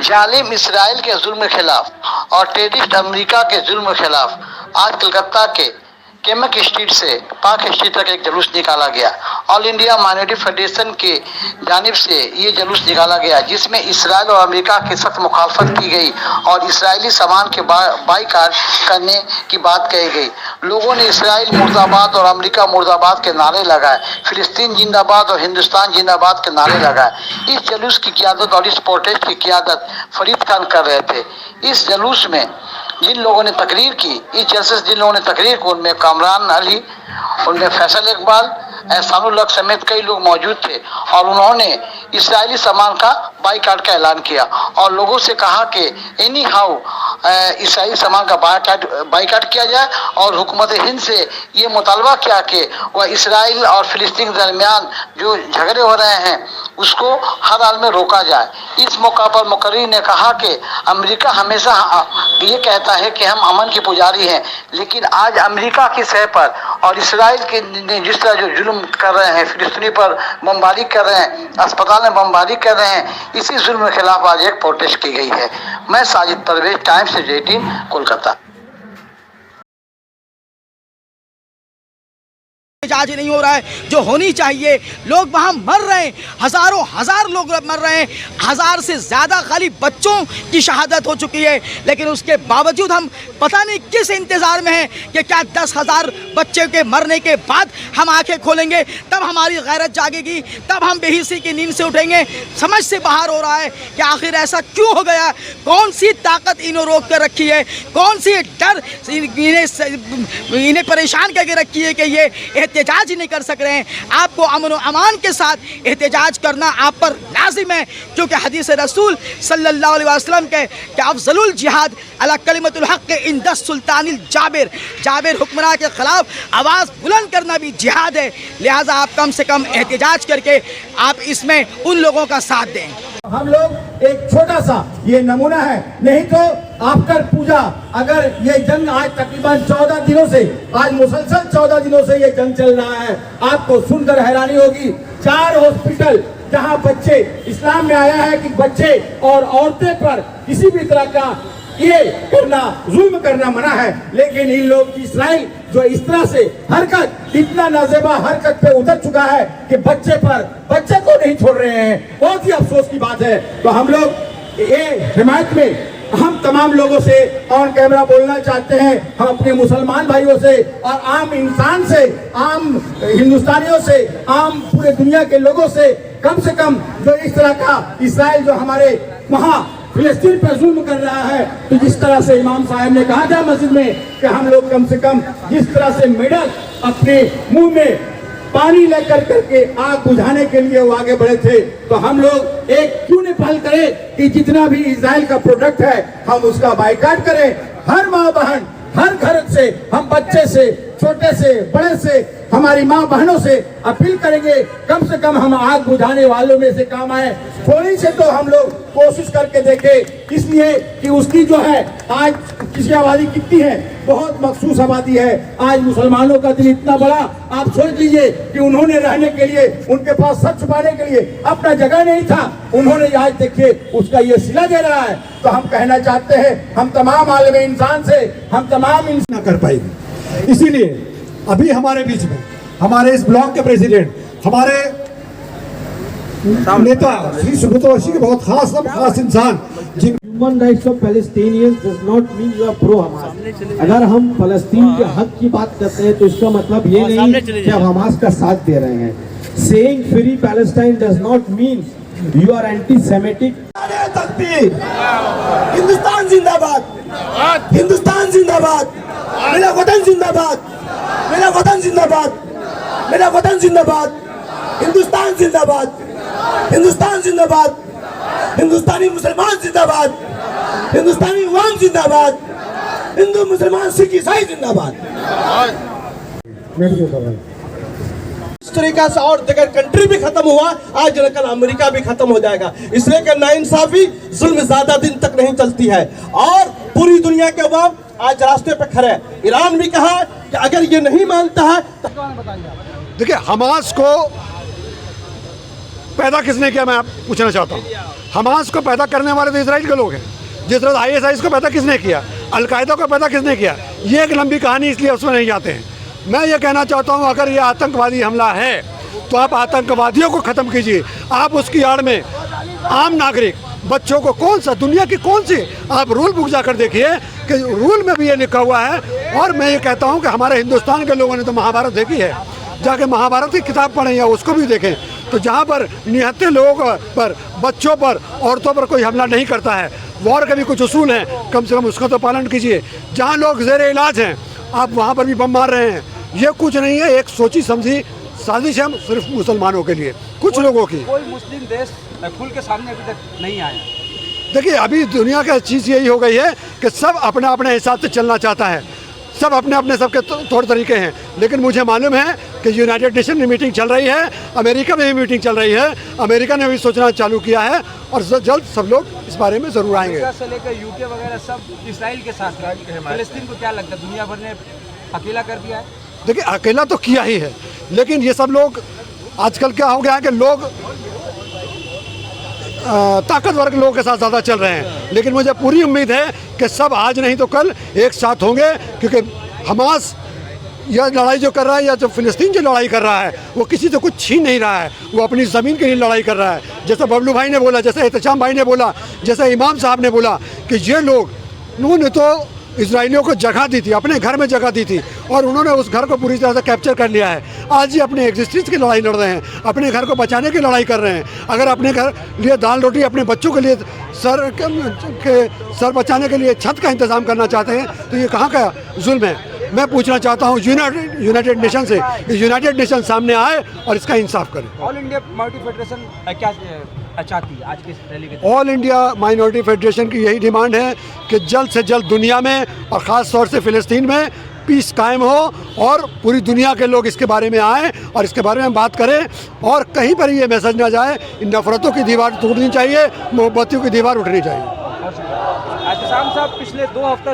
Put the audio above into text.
जालिम इसराइल के जुल्म के खिलाफ और टेररिस्ट अमेरिका के जुल्म के खिलाफ आज कलकत्ता के केमक स्ट्रीट से पार्क स्ट्रीट तक एक जुलूस निकाला गया। ऑल इंडिया माइनॉरिटी फेडरेशन की जानिब से ये जुलूस निकाला गया, जिसमें इसराइल और अमेरिका की सख्त मुखालफत की गई और इसराइली सामान के बाईकाट करने की बात कही गई। लोगों ने इसराइल मुर्दाबाद और अमेरिका मुर्दाबाद के नारे लगाए, फिलिस्तीन जिंदाबाद और हिंदुस्तान जिंदाबाद के नारे लगाए। इस जुलूस की क़ियादत और इस प्रोटेस्ट की क़ियादत फरीद खान कर रहे थे। इस जुलूस में जिन लोगों ने तकरीर की, इस जलसे से जिन लोगों ने तकरीर की, उनमें कामरान अली, उनमें फैसल इकबाल, एहसानुल हक समेत कई लोग मौजूद थे और उन्होंने इसराइली सामान का बाईकाट का ऐलान किया और लोगों से कहा कि एनी हाउ इसराइली सामान का बाईकाट किया जाए और हुकूमत हिंद से ये मुतालबा किया कि वह इसराइल और फिलिस्तीन के दरमियान जो झगड़े हो रहे हैं उसको हर हाल में रोका जाए। इस मौका पर मुकर्रिर ने कहा कि अमेरिका हमेशा ये कहता है कि हम अमन के पुजारी हैं, लेकिन आज अमेरिका की सतह पर और इसराइल के जिस तरह जो जुल्म कर रहे हैं, फिलिस्तीनी पर बमबारी कर रहे हैं, अस्पताल में बमबारी कर रहे हैं, इसी जुल्म के खिलाफ आज एक प्रोटेस्ट की गई है। मैं साजिद परवेज, टाइम्स 18 कोलकाता। आज नहीं हो रहा है जो होनी चाहिए। लोग वहाँ मर रहे हैं, हजारों हजार लोग मर रहे हैं, 1000 से ज़्यादा खाली बच्चों की शहादत हो चुकी है। लेकिन उसके बावजूद हम पता नहीं किस इंतज़ार में हैं कि क्या 10,000 बच्चे के मरने के बाद हम आंखें खोलेंगे, तब हमारी गैरत जागेगी, तब हम बेहिसी की नींद से उठेंगे। समझ से बाहर हो रहा है कि आखिर ऐसा क्यों हो गया, कौन सी ताकत इन्हें रोक कर रखी है, कौन सी डर इन्हें परेशान करके रखी है कि ये एहतजाज ही नहीं कर सक रहे हैं। आपको अमन व अमान के साथ एहतजाज करना आप पर लाजिम है, क्योंकि हदीस रसूल सल्लल्लाहु अलैहि वसल्लम के कि अफजलुल जिहाद अला कलिमतुल हक़ इंद सुल्तानिल जाबिर, जाबिर हुक्मरान के खिलाफ आवाज़ बुलंद करना भी जिहाद है। लिहाजा आप कम से कम एहतजाज करके आप इसमें उन लोगों का साथ दें। हम लोग एक छोटा सा ये नमूना है, नहीं तो आफ्टर पूजा अगर ये जंग आज तकरीबन 14 दिनों से, आज मुसलसल 14 दिनों से ये जंग चल रहा है, आपको सुनकर हैरानी होगी। 4 हॉस्पिटल जहां बच्चे, इस्लाम में आया है कि बच्चे और औरतें पर किसी भी तरह का ये करना, जुल्म करना मना है, लेकिन इन लोग की इसराइल जो इस तरह से हरकत, इतना नाजेबा हरकत पे उतर चुका है कि बच्चे को नहीं छोड़ रहे हैं। बहुत ही अफसोस की बात है। तो हम लोग ये हिमायत में हम तमाम लोगों से ऑन कैमरा बोलना चाहते हैं, हम अपने मुसलमान भाइयों से और आम इंसान से, आम हिंदुस्तानियों से, आम पूरे दुनिया के लोगों से कम जो इस तरह का इसराइल जो हमारे वहाँ फिलिस्तीन पर जुल्म कर रहा है, तो जिस तरह से इमाम साहब ने कहा था मस्जिद में कि हम लोग कम से कम जिस तरह से मेडल अपने मुंह में पानी लेकर करके आग बुझाने के लिए वो आगे बढ़े थे, तो हम लोग एक क्यों नहीं पहल करें कि जितना भी इजराइल का प्रोडक्ट है हम उसका बाइकाट करें। हर माँ बहन, हर घर से, हम बच्चे से, छोटे से, बड़े से, हमारी माँ बहनों से अपील करेंगे कम से कम हम आग बुझाने वालों में से काम आए। थोड़ी से तो हम लोग कोशिश करके देखें, इसलिए कि उसकी जो है आज किसी आबादी कितनी है, बहुत मखसूस आबादी है। आज मुसलमानों का दिल इतना बड़ा, आप सोच लीजिए कि उन्होंने रहने के लिए, उनके पास सच छुपाने के लिए अपना जगह नहीं था, उन्होंने आज देखिए उसका ये सिला दे रहा है। तो हम कहना चाहते हैं, हम तमाम आलम इंसान से, हम तमाम इंसान कर पाएंगे। इसीलिए अभी हमारे बीच में हमारे इस ब्लॉक के प्रेसिडेंट, हमारे नेता श्री सुब्रत वर्षी के बहुत खास इंसान, human rights of Palestinians does not mean you are pro Hamas. अगर हम फलस्तीन के हक की बात करते हैं तो इसका मतलब ये नहीं कि आप हमास का साथ दे रहे हैं। Saying free Palestine does not mean you are anti Semitic. Hindustan जिंदाबाद, हिंदुस्तान जिंदाबाद, मेरा वतन जिंदाबाद, मेरा वतन जिंदाबाद, मेरा वतन जिंदाबाद, हिंदुस्तान जिंदाबाद, हिंदुस्तान जिंदाबाद, हिंदुस्तानी मुसलमान जिंदाबाद, हिंदुस्तानी अवाम जिंदाबाद, हिंदू मुसलमान सिख ईसाई जिंदाबाद। इस तरीका से और अगर कंट्री भी खत्म हुआ, आज कल अमेरिका भी खत्म हो जाएगा। इसलिए कि नाइंसाफी, जुल्म ज्यादा दिन तक नहीं चलती है और पूरी दुनिया के अवाम आज रास्ते पे खड़े हैं। ईरान भी कहा कि अगर ये नहीं मानता है तो देखिए, हमास को पैदा किसने किया, मैं आप पूछना चाहता हूँ। हमास को पैदा करने वाले तो इजराइल के लोग हैं। जिस तरह ISIS को पैदा किसने किया, अलकायदा को पैदा किसने किया, ये एक लंबी कहानी, इसलिए उसमें नहीं जाते हैं। मैं ये कहना चाहता हूँ, अगर ये आतंकवादी हमला है तो आप आतंकवादियों को ख़त्म कीजिए। आप उसकी आड़ में आम नागरिक बच्चों को कौन सा, दुनिया की कौन सी आप रूल बुक जाकर देखिए कि रूल में भी ये लिखा हुआ है। और मैं ये कहता हूँ कि हमारे हिंदुस्तान के लोगों ने तो महाभारत देखी है, जाके महाभारत की किताब पढ़ें या उसको भी देखें, तो जहाँ पर निहत्थे लोगों पर, बच्चों पर, औरतों पर कोई हमला नहीं करता है। वॉर के भी कुछ उसूल हैं, कम से कम उसका तो पालन कीजिए। जहाँ लोग ज़ेर इलाज हैं आप वहाँ पर भी बम मार रहे हैं। ये कुछ नहीं है, एक सोची समझी साजिश है सिर्फ मुसलमानों के लिए, कुछ लोगों की। कोई मुस्लिम देश खुल के सामने अभी तक नहीं आया। देखिए, अभी दुनिया का चीज़ यही हो गई है कि सब अपने अपने हिसाब से चलना चाहता है, सब अपने अपने सबके तौर तरीके हैं। लेकिन मुझे मालूम है कि यूनाइटेड नेशन में मीटिंग चल रही है, अमेरिका में भी मीटिंग चल रही है, अमेरिका ने भी सोचना चालू किया है और जल्द सब लोग इस बारे में ज़रूर आएंगे। अमेरिका से लेकर यूके वगैरह सब इसराइल के साथ है। फिलिस्तीन को क्या लगता है, दुनिया भर ने अकेला कर दिया है? देखिए, अकेला तो किया ही है, लेकिन ये सब लोग आजकल क्या हो गया है कि लोग ताकतवर के लोगों के साथ ज़्यादा चल रहे हैं। लेकिन मुझे पूरी उम्मीद है कि सब आज नहीं तो कल एक साथ होंगे, क्योंकि हमास यह लड़ाई जो कर रहा है या जो फिलिस्तीन जो लड़ाई कर रहा है वो किसी से कुछ छीन नहीं रहा है, वो अपनी ज़मीन के लिए लड़ाई कर रहा है। जैसे बबलू भाई ने बोला, जैसे एहतशाम भाई ने बोला, जैसे इमाम साहब ने बोला कि ये लोग, उन्होंने तो इजराइलियों को जगह दी थी, अपने घर में जगह दी थी और उन्होंने उस घर को पूरी तरह से कैप्चर कर लिया है। आज ये अपने एग्जिस्टेंस की लड़ाई लड़ रहे हैं, अपने घर को बचाने की लड़ाई कर रहे हैं। अगर अपने घर लिए दाल रोटी, अपने बच्चों के लिए सर बचाने के लिए छत का इंतज़ाम करना चाहते हैं, तो ये कहाँ का जुल्म है? मैं पूछना चाहता हूँ यूनाइटेड नेशन से, यूनाइटेड नेशन सामने आए और इसका इंसाफ करे। ऑल इंडिया माइनॉरिटी फेडरेशन क्या चाहती है आज की रैली के? ऑल इंडिया माइनॉरिटी फेडरेशन की यही डिमांड है कि जल्द से जल्द दुनिया में और ख़ास तौर से फ़िलिस्तीन में पीस कायम हो और पूरी दुनिया के लोग इसके बारे में आएँ और इसके बारे में बात करें और कहीं पर ये मैसेज ना जाए, इन नफ़रतों की दीवार टूटनी चाहिए, मोहब्बतियों की दीवार उठनी चाहिए। एहतशाम साहब, पिछले 2 हफ्ते